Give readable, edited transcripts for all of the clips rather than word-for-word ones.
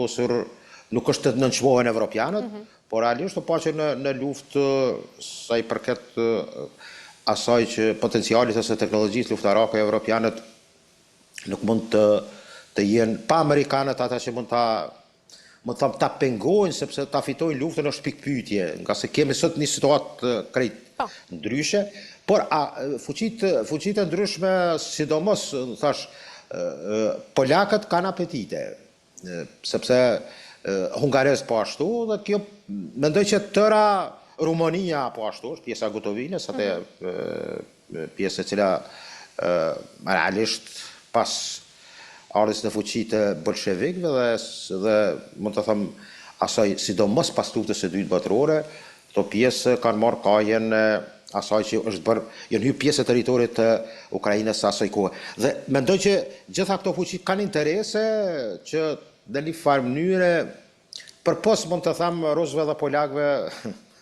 vendosur nuk është të nënçmohen evropianët, por realisht po që në luftë sa i përket asaj që potencialit ose teknologjisë luftarake evropianët nuk mund të jenë pa amerikanët ata që mund ta pengojnë sepse ta fitojnë luftën është pikpyetje, nga se kemi sot një situatë krejt ndryshe, por fuqitë e ndryshme, sidomos thash, polakët kanë apetite, sepse Hungares po ashtu, dhe kjo mendoj që tëra Rumania po ashtu, është pjesa Gotovinës, atë pjesë e cila realisht pas ardhjes në fuqi të bolshevikëve dhe mund të them asaj sidomos pas luftës së dytë botërore, këto pjesë kanë marrë kajen asaj që është bërë, janë hyrë pjesë e territorit të Ukrainës së asaj kohe. Dhe mendoj që gjitha këto fuqi kanë interese që në një farë mënyre përpos mund të them rusëve dhe polakëve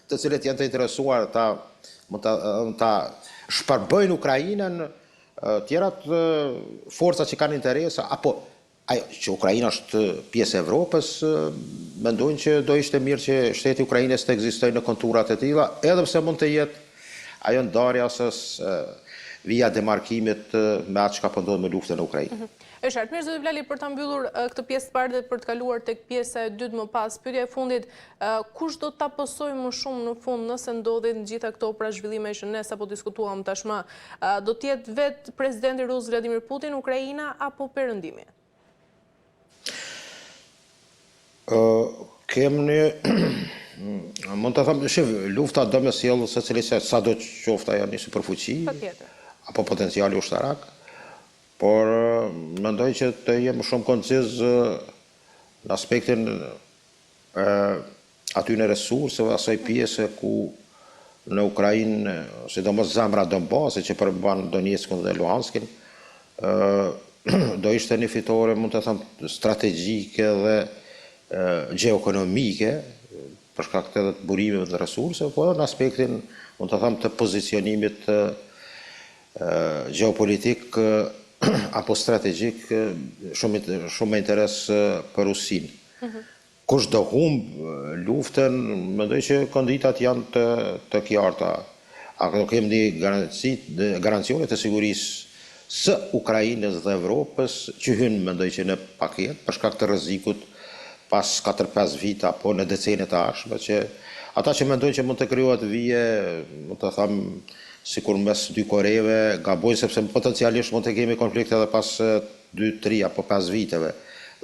të cilët janë të interesuar ta shpërbëjnë Ukrainën, tjerat forca që kanë interesa, apo që Ukraina është pjesë e Evropës, mendojnë që do ishte mirë që shteti Ukrainës të ekzistojë në konturat e tilla, edhe pse mund të jetë ajo ndarja ose vija demarkimit me atë çka po ndodh me luftën në Ukrainë. Është qartë. Mirë, zoti Vlali, për ta mbyllur këtë pjesë të parë dhe për të kaluar tek pjesa e dytë më pas, pyetja e fundit, kush do ta pasojë më shumë në fund nëse ndodhin gjitha këto pra zhvillime që ne sapo diskutuam tashmë, do të jetë vetë presidenti rus Vladimir Putin, Ukraina apo Perëndimi? Mund të them, lufta do me sjellë secili sa do të qoftë ajo një superfuqi apo potenciali ushtarak. Por mendoj që të jem shumë konciz në aspektin aty në resurseve, asaj pjese ku në Ukrainë, sidomos zemra Donbasi që përmban Donetskun dhe Luhanskin, do ishte një fitore, mund të them, strategjike dhe gjeoekonomike, për shkak të burimeve të resurseve, por në aspektin, mund të them, të pozicionimit gjeopolitik apo strategjik shumë me interes për Rusinë. Kush do humb luftën, mendoj që konditat janë të qarta. A do kemi një garancione të sigurisë së Ukrainës dhe Evropës që hynë, mendoj që në paket, për shkak të rrezikut pas 4-5 vite apo në decenit të ardhshme, që ata që mendojnë që mund të krijohet vije, mund të them, sikur mes dy Koreve, gabojnë sepse potencialisht mund të kemi konflikte edhe pas 2-3 apo 5 viteve.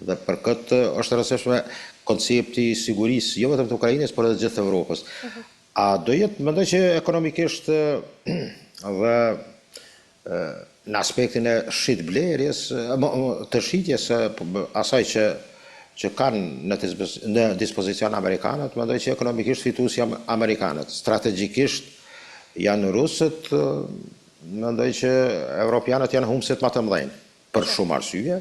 Dhe për këtë është rëndësishme koncepti i sigurisë, jo vetëm të Ukrainës, por edhe gjithë Evropës. A do jetë, mendoj që ekonomikisht dhe në aspektin e shitblerjes, të shitjes asaj që kanë në dispozicion Amerikanët, mendoj që ekonomikisht fitues janë Amerikanët. Strategjikisht janë rusët, mendoj që evropianët janë humbësit më të mëdhenj, për shumë arsye.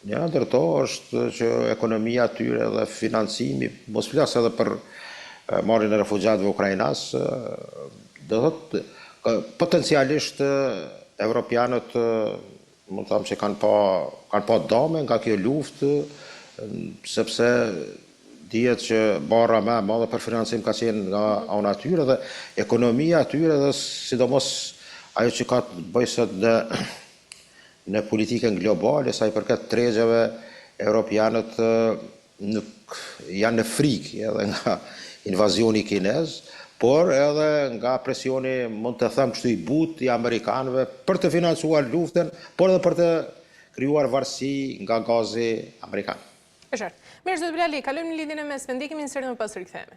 Një ndër to është që ekonomia tyre dhe financimi, mos flas edhe për marrjen e refugjatëve ukrainas, do thotë potencialisht evropianët mund të them që kanë pa dame nga kjo luftë, sepse dihet që barra më e madhe për financim ka qenë nga natyra dhe ekonomia atyre dhe sidomos ajo që ka të bëjë sot në politikën globale, sa i përket tregjeve, evropianët nuk janë në frikë edhe nga invazioni kinez, por edhe nga presioni, mund të them kështu i butë i amerikanëve për të financuar luftën, por edhe për të krijuar varësi nga gazi amerikan. Mirë, zoti Vlali, kalojmë në lidhjen e mesme, ndjekim inserin më pas rikthehemi.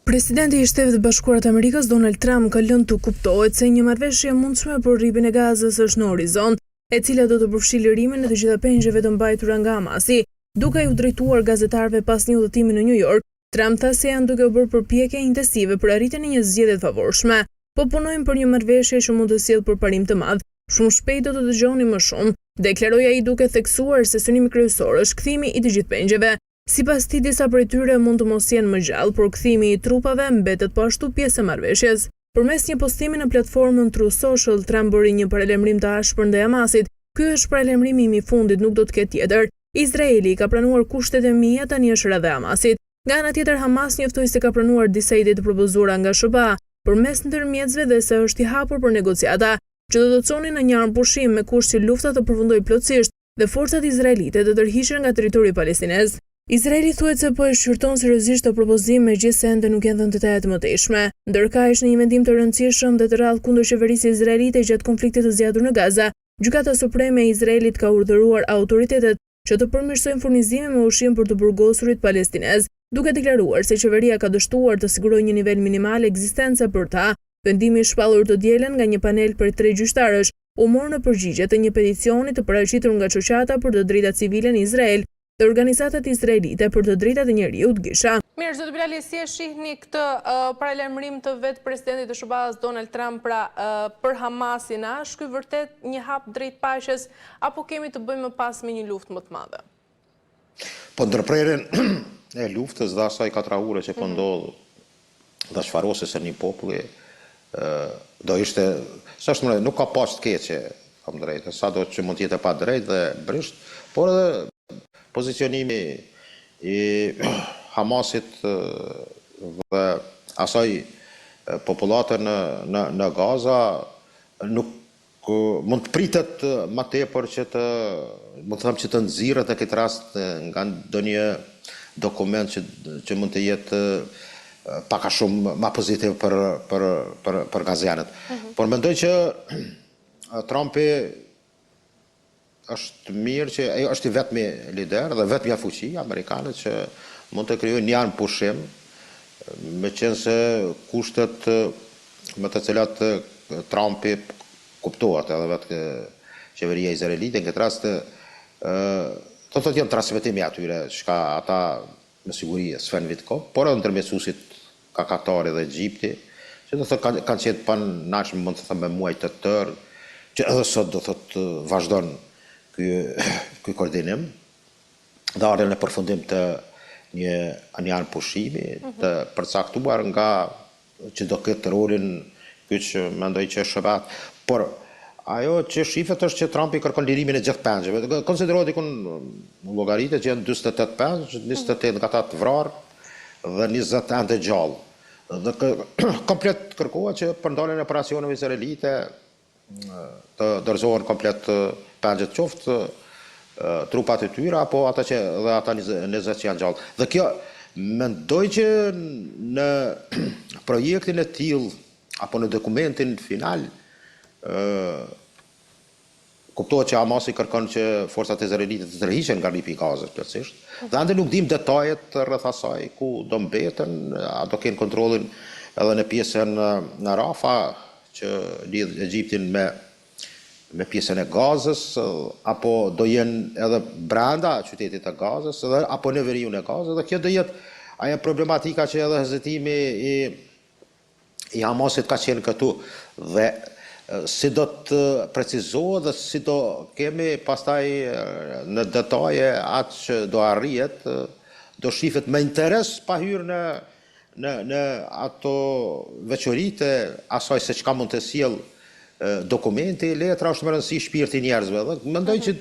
Presidenti i Shtetit të Bashkuar të Amerikës Donald Trump ka lënë të kuptohet se një marrëveshje e mundshme për rripin e Gazës është në horizont, e cila do të përfshijë lirimin e të gjitha pengjeve të mbajtura nga Hamasi. Duke u drejtuar gazetarëve pas një udhëtimi në New York, Trump tha se janë duke bërë përpjekje intensive për arritjen e një zgjedhje të favorshme, po punojmë për një marrëveshje që mund të sjellë përparim të madh. Shumë shpejt do të dëgjoni më shumë, deklaroi ai duke theksuar se synimi kryesor është kthimi i të gjithë pengjeve. Sipas tij, disa prej tyre mund të mos jenë më gjallë, por kthimi i trupave mbetet po ashtu pjesë e marrëveshjes. Përmes një postimi në platformën Truth Social, Trump bëri një paralajmërim të ashpër ndaj Hamasit. Ky është paralajmërimi im i fundit, nuk do të ketë tjetër. Izraeli ka pranuar kushtet e mia tani është rreth e Hamasit. Nga ana tjetër, Hamas njoftoi se ka pranuar disa ide të propozuara nga SBA përmes ndërmjetësve dhe se është i hapur për negociata, që do të çonin në një armë pushim me kusht që lufta të përfundojë plotësisht dhe forcat izraelite të tërhiqen nga territori palestinez. Izraeli thuhet se po e shqyrton seriozisht të propozim, megjithëse ende nuk janë dhënë detajet të mëtejshme. Ndërkaq, në një mendim të rëndësishëm dhe të rrallë kundër qeverisë izraelite gjatë konfliktit të zgjatur në Gaza, Gjykata Supreme e Izraelit ka urdhëruar autoritetet që të përmirësojnë furnizimin me ushqim për të burgosurit palestinez, duke deklaruar se qeveria ka dështuar të sigurojë një nivel minimal ekzistence për ta. Vendimi i shpallur të dielën nga një panel për 3 gjyqtarësh u mor në përgjigje të një peticioni të paraqitur nga Shoqata për të drejtat civile në Izrael dhe organizatat izraelite për të drejtat e njeriut Gisha. Mirë, zoti Bilali, si e shihni këtë paralajmërim të vetë presidentit të SBA-s Donald Trump për Hamasin? A është ky vërtet një hap drejt paqes apo kemi të bëjmë më pas me një luftë më të madhe? Po ndërprerjen e luftës dhe asaj katrahore që po ndodh dashfarose se një populli do ishte, nuk ka pas të keqe, kam drejtë, sa do që mund t'jetë pa drejtë dhe brisht, por edhe pozicionimi i Hamasit dhe asaj popullate në Gaza nuk mund të pritet më tepër që të nxirret në këtë rast nga ndonjë dokument që mund të jetë pak a shumë më pozitiv për gazianët. Por mendoj që Trumpi është mirë që është i vetmi lider dhe vetmja fuqi amerikanët që mund të krijojë një armë pushim, meqense kushtet me të cilat Trumpi kuptohet edhe vetë qeveria izraelite në këtë rast do të jenë transmetimi atyre çka ata me siguri s'kan vit kohë, por edhe ndërmjetësuesit ka Katari dhe Egjipti, që do të thotë kanë qenë panachmë, mund të them me muaj të tërë, që edhe sot do thotë vazhdon ky koordinim, dhe ardhen në përfundim të një armë pushimi të përcaktuar nga që do ketë rolin ky që mendoj që është SBA. Por ajo që shifet është që Trumpi kërkon lirimin e gjithë penggjve. Konsiderohet dikun llogaritë që janë 48 pengj, 28 nga ata të vrarë dhe 20 ende gjallë. Dhe komplet kërkohet që për ndaljen e operacioneve izraelite të dorëzohen komplet pengjet, qoftë trupat e tyre apo ata 20 që janë gjallë. Dhe kjo mendoj që në projektin e tillë apo në dokumentin final kuptohet që Hamasi kërkon që forcat izraelite të tërhiqen nga rripi i Gazës plotësisht. Dhe ende nuk dim detajet rreth asaj ku do mbeten, a do kenë kontrollin edhe në pjesën në Rafah që lidh Egjiptin me pjesën e Gazës, apo do jenë edhe brenda qytetit të Gazës, apo në veriun e Gazës. Dhe kjo do jetë ajo problematika që edhe hezitimi i Hamasit ka qenë këtu, dhe si do të precizohet dhe si do kemi pastaj në detaje atë që do arrihet, do shifet me interes pa hyrë në ato veçoritë asaj se çka mund të sjell dokumenti, letra është më rëndësi shpirti i njerëzve. Dhe mendoj që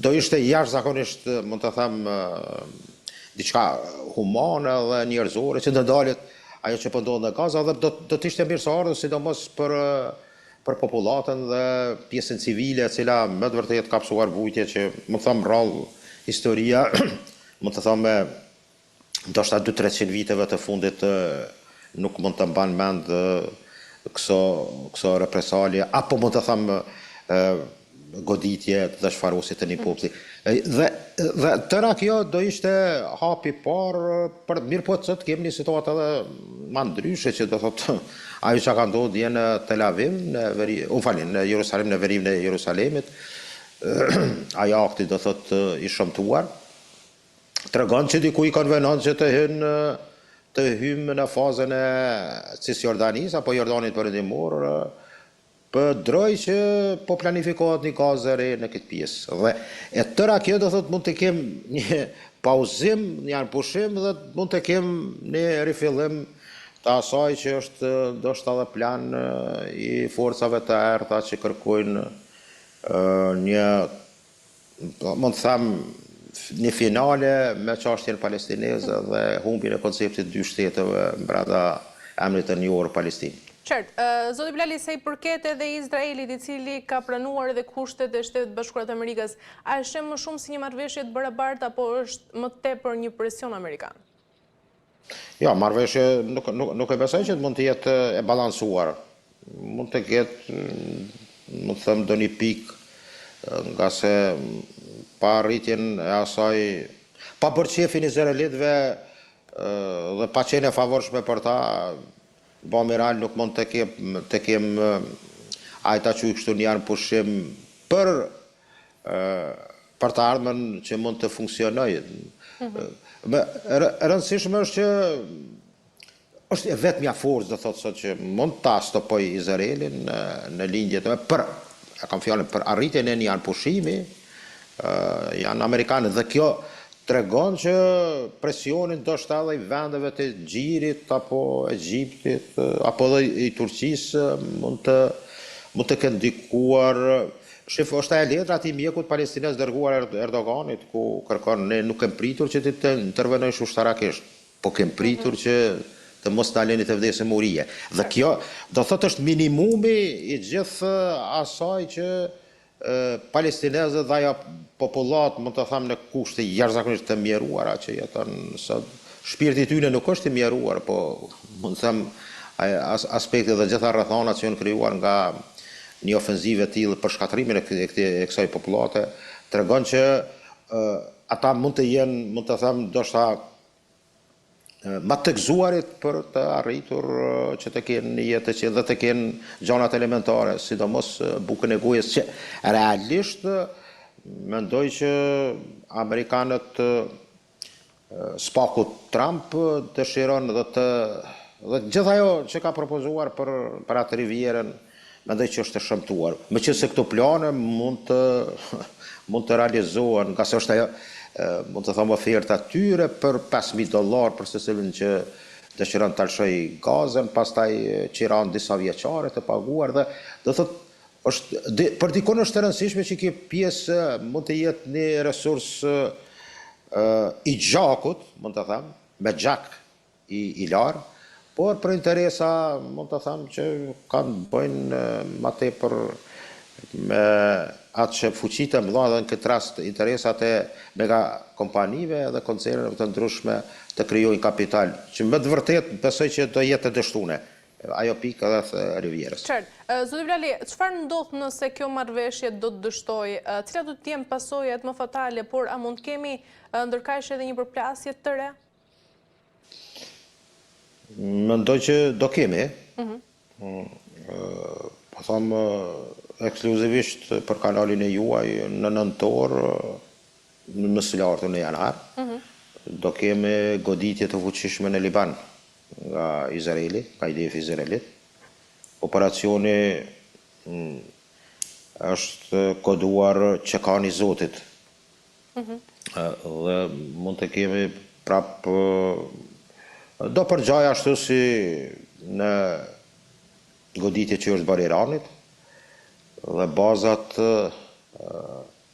do ishte jashtëzakonisht, mund të them, diçka humane dhe njerëzore që do dalet ajo që po ndodh në Gaza, dhe do të ishte mirëseardhës sidomos për popullatën dhe pjesën civile e cila me të vërtetë ka psuar vujtje që më them rrallë historia, më të them ndoshta 200-300 viteve të fundit nuk mund të mban mend këso represalje, apo mund të them goditje të dashfarosit të një populli. Dhe tëra kjo do ishte hapi parë, për mirë po të kemi një situatë edhe ma ndryshe që do thotë ajo që ka ndodhur në Tel Aviv, në Jerusalem, në veriun e Jerusalemit, ajo akti do thotë i shëmtuar, tregon që dikuj kanë vënë që të hymë në fazën e Cisjordanisë apo Jordanit Perëndimor, për droj që po planifikohet një Gazë e re në këtë pjesë. Dhe e tëra kjo do thotë mund të kem një pauzim, një armë pushim, dhe mund të kem një rifillim të asaj që është ndoshta edhe plan i forcave të errta që kërkojnë një mund të them një finale me çështjen palestineze dhe humbjen e konceptit dy shteteve brenda emrit të njohur Palestinë. Qartë, zoti Blali, se i përket edhe Izraelit, i cili ka pranuar edhe kushtet e Shtetit Bashkuar të Amerikës, a e shem më shumë si një marrëveshje të barabartë apo është më tepër një presion amerikan? Ja, marrëveshje nuk e besoj që mund të jetë e balancuar. Mund të ketë, mund të them, do një pikë, nga se pa arritjen e asaj, pa përqefin izraelitëve dhe pa qenë e favorshme për ta, Bamiral nuk mund të kem ajta që i kështu njanë pushim për të ardhmen që mund të funksionoj. Rëndësishme është që është e vetmja forcë, do thotë sot, që mund ta stopoj Izraelin në lindjet për, e kam fjalën, për arritjen e një pushimi, janë Amerikanë dhe kjo tregon që presionin ndoshta edhe i vendeve të Xhirit apo Egjiptit apo edhe i Turqisë mund të kenë ndikuar. Shef, është e letra ati mjekut palestinez dërguar Erdoganit, ku kërkon, ne nuk kem pritur që të intervenojnë ushtarakisht, po kem pritur që të mos daleni të vdesim urie. Dhe kjo, do thotë, është minimumi i gjithë asaj që palestinezët dhe ajo popullat, mund të thamë, në kushte jashtëzakonisht të mjeruara që jeton sot. Shpirti i tyre nuk është i mjeruar, po mund të them aspektet dhe gjitha rrethonat që janë krijuar nga një ofenzive të tillë për shkatrimin e kësaj popullate, tregon që ata mund të jenë, mund të them, ndoshta më të gëzuarit për të arritur që të kenë një jetë që dhe të kenë gjanat elementare, sidomos bukën e gojës, që realisht mendoj që Amerikanët spaku Trump dëshiron dhe gjithë ajo që ka propozuar për atë rivjerën, mendoj që është e shëmtuar. Meqense këto plane mund të realizohen, nga se është ajo, mund të thëmë oferta tyre për $5.000 për secilin që dëshiron të alshoj gazën, pastaj qiran disa vjeçare të paguar dhe do thotë, për dikon është të rëndësishme që kjo pjesë mund të jetë një resurs i gjakut, mund të thëmë, me gjak i larë, por për interesa, mund të thëmë, që kanë bëjnë ma tepër me atë që fuqit e mëdha dhe në këtë rast interesat e mega kompanive dhe koncerneve të ndryshme të krijojnë kapital, që me të vërtet besoj që do jetë të dështune. Ajo pikë edhe rivjerës. Qartë. Zoti Blali, çfarë ndodh nëse kjo marrëveshje do të dështojë? Cilat do të jenë pasojat më fatale, por a mund kemi ndërkaish edhe një përplasje të re? Mendoj që do kemi. Po thamë ekskluzivisht për kanalin e juaj në nëntor, në mësëlartë në janar, do kemi goditje të fuqishme në Liban nga Izraeli, nga IDF Izraelit. Operacioni është koduar Qekani Zotit. Dhe mund të kemi prap do përgjaj ashtu si në goditje që është bërë Iranit, dhe bazat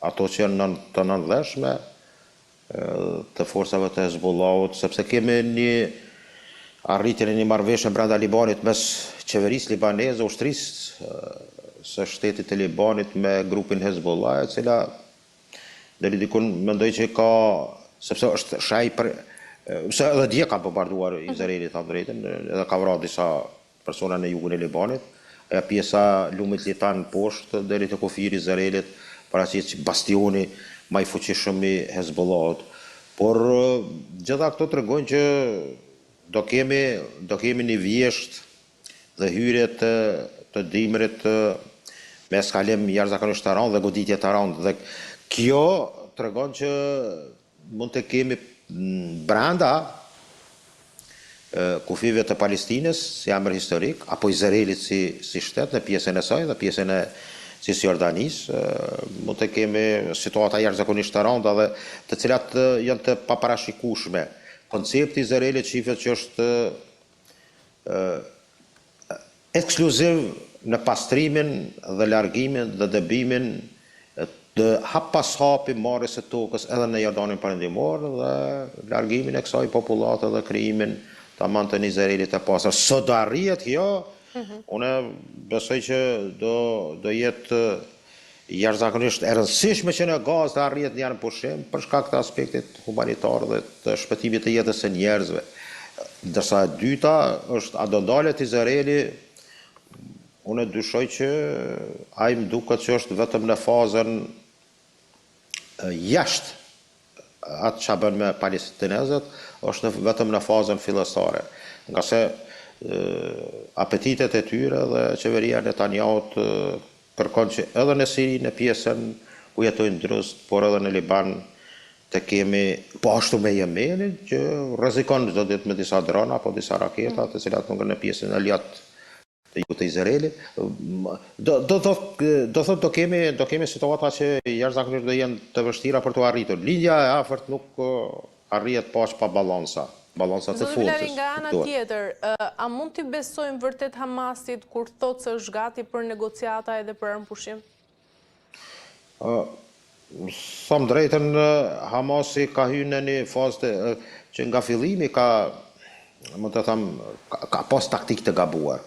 ato që janë të nëndheshme të forcave të Hezbollahut, sepse kemi një arritjen e një marrëveshje brenda Libanit mes qeverisë libaneze, ushtrisë së shtetit të Libanit me grupin Hezbollah, e cila deri dikun mendoj që ka, sepse është shaj për, se edhe dje ka bombarduar Izraeli, thamë drejtën, edhe ka vrarë disa persona në jugun e Libanit, e pjesa lumit Litan poshtë deri të kufiri Izraelit, paraqit që bastioni më i fuqishëm i Hezbollahut. Por gjitha këto tregojnë që do kemi një vjesht dhe hyrje të dimrit me eskalim jashtëzakonisht të rëndë dhe goditje të rëndë. Dhe kjo tregon që mund të kemi brenda kufive të Palestinës si emër historik, apo Izraelit si shtet në pjesën e saj dhe pjesën e Cisjordanisë, mund të kemi situata jashtëzakonisht të rënda dhe të cilat janë të paparashikueshme. Koncepti i Izraelit shifet që është ekskluziv në pastrimin dhe largimin dhe dëbimin të hap pas hapi marrjes së tokës edhe në Jordanin Perëndimor dhe largimin e kësaj popullate dhe krijimin tamam të Izraelit të pastër. Sot do arrihet kjo, unë besoj që do jetë jashtëzakonisht e rëndësishme që në Gazë të arrihet një pushim për shkak të aspektit humanitar dhe të shpëtimit të jetës së njerëzve. Ndërsa e dyta është a do ndalet Izraeli, unë dyshoj që ai më duket që është vetëm në fazën jashtë atë që bën me palestinezët, është vetëm në fazën fillestare. Nga se apetitet e tyre dhe qeveria Netanyahut kërkon që edhe në Siri, në pjesën ku jetojnë drust, por edhe në Liban të kemi, po ashtu me Jemenin, që rrezikon çdo ditë me disa drona apo disa raketa, të cilat nuk në pjesën e ljatë të jugut të Izraelit. Do kemi situata që jashtëzakonisht do jenë të vështira për të arritur. Linja e afërt nuk arrihet pa balanca të forcës. Nga ana tjetër, a mund t'i besojmë vërtet Hamasit kur thotë se është gati për negociata edhe për armpushim? Thom drejtën, Hamasi ka hyrë në një fazë që nga fillimi ka pas taktik të gabuar.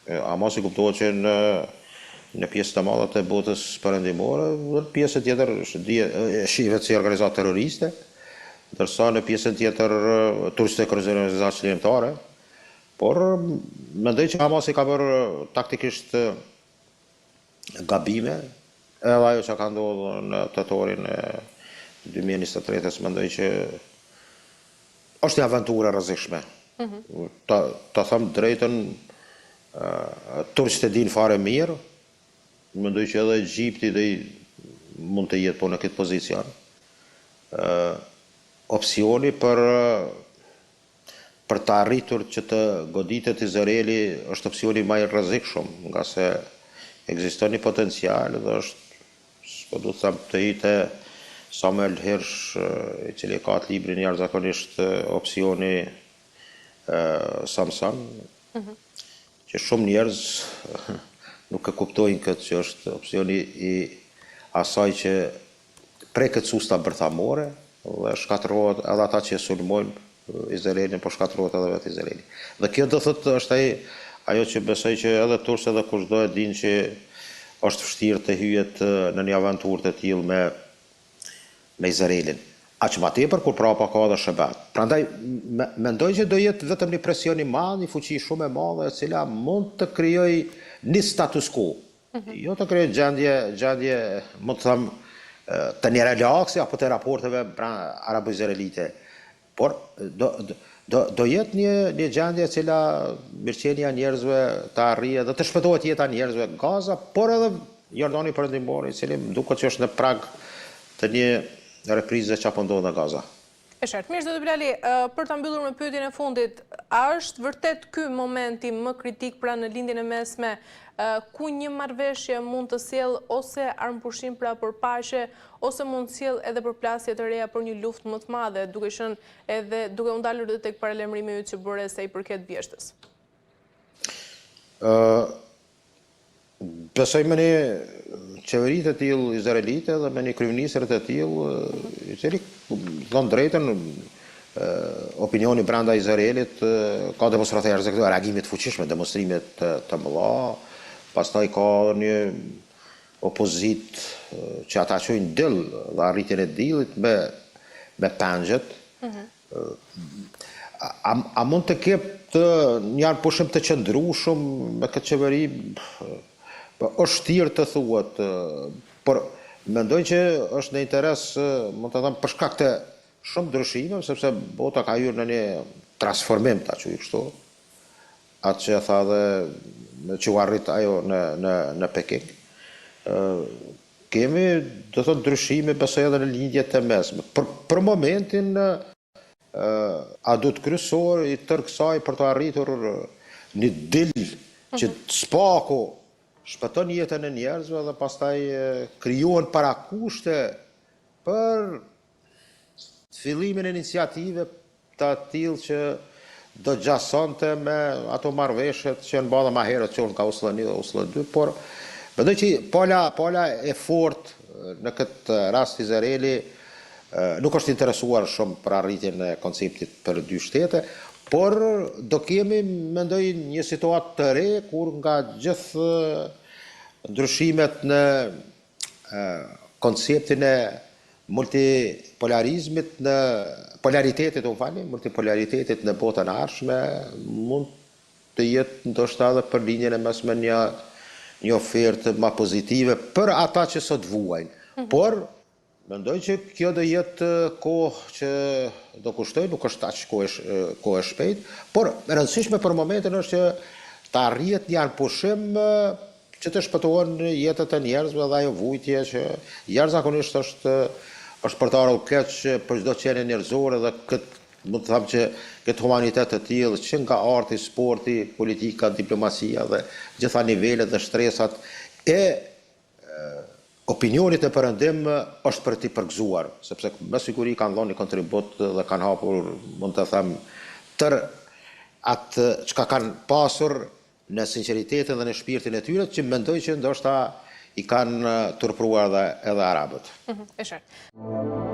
Hamasi kuptohet që në pjesë të madhe të botës perëndimore, në pjesë tjetër shihet si organizatë terroriste, ndërsa në pjesën tjetër turiste organizatë qëllimtare, por mendoj që Hamasi ka bërë taktikisht gabime, edhe ajo që ka ndodhur në tetorin e 2023-s, mendoj që është një aventurë e rrezikshme. Ta them drejtën, turqët e dinë fare mirë, mendoj që edhe Egjipti mund të jetë po në këtë pozicion. Opsioni për të arritur që të goditet Izraeli është opsioni më i rrezikshëm, nga se ekziston një potencial dhe është, po du të them, të hitë Samuel Hirsch, i cili ka atë librin jashtëzakonisht opsioni Samson, që shumë njerëz nuk e kuptojnë këtë që është opsioni i asaj që preket susta bërthamore dhe shkatërrohet edhe ata që sulmojnë Izraelin, po shkatërrohet edhe vetë Izraeli. Dhe kjo do thotë është ajo që besoj që edhe turse edhe kushdo e dinë që është vështirë të hyjet në një aventurë të tillë me Izraelin. Aq më tepër kur prapa ka edhe Shebet. Prandaj mendoj që do jetë vetëm një presion i madh, një fuqi shumë e madhe, e cila mund të krijojë një status quo. Jo të krijojë gjendje, mund të them, të një relaksi apo të raporteve arabo-izraelite. Por do jetë një gjendje e cila mirëqenia e njerëzve të arrijë dhe të shpëtohet jeta e njerëzve në Gaza, por edhe Jordani Perëndimor, i cili më duket që është në prag të një reprizë që apo ndodh në Gaza. E qartë. Mirë, zoti Bilali, për ta mbyllur me pyetjen e fundit, a është vërtet ky momenti më kritik pra në lindjen e mesme ku një marrëveshje mund të sjellë ose armpushim pra për paqe, ose mund të sjellë edhe përplasje të reja për një luftë më të madhe, duke qenë edhe duke u ndalur edhe tek paralemrimi yt që bëre sa i përket Bjeshtës? Besoj me një qeveri të tillë izraelite dhe me një kryeministër të tillë, i cili thon drejtën, opinioni brenda Izraelit ka demonstrata jashtëzakonise, reagime të fuqishme, demonstrime të mëdha, pastaj ka një opozit që ata quajnë dill dhe arritjen e dillit me pengjet. A mund të ketë një pushim të qëndrueshëm me këtë qeveri? Është thirr të thuhet, por mendoj që është në interes, mund të them, për shkak të shumë ndryshime, sepse bota ka hyrë në një transformim, ta quaj kështu. Atë që tha dhe që u arrit ajo në Peking. Kemi, do të thotë, ndryshime besoj edhe në lindjet e mesme. Për momentin, adut kryesor i tërë kësaj për të arritur një dill që spaku shpëton jetën e njerëzve dhe pastaj krijohen parakushte për fillimin e iniciative të tillë që do gjasonte me ato marrëveshjet që janë bërë më herët që ka Oslo 1 dhe Oslo 2, por mendoj që pala e fortë në këtë rast Izraeli nuk është interesuar shumë për arritjen e konceptit për 2 shtete, por do kemi, mendoj, një situatë të re, kur nga gjithë ndryshimet në konceptin e multipolarizmit, në polaritetit, multipolaritetit në botën e ardhshme, mund të jetë ndoshta edhe për linjën e mesme një ofertë më pozitive për ata që sot vuajnë. Por mendoj që kjo do jetë kohë që do kushtoj, nuk është aq kohë e shpejt, por e rëndësishme për momentin është që të arrihet një anpushim që të shpëtohen jetët e njerëzve dhe ajo vujtje që jashtëzakonisht është për të ardhur keq për çdo qenie njerëzore dhe këtë mund të them që këtë humanitet të tillë që nga arti, sporti, politika, diplomacia dhe gjitha nivelet dhe shtresat e opinionit e perëndim është për t'i përgëzuar, sepse me siguri kanë dhënë një kontribut dhe kanë hapur, mund të them, tërë atë çka kanë pasur në sinqeritetin dhe në shpirtin e tyre, që mendoj që ndoshta i kanë turpruar edhe arabët. E qartë.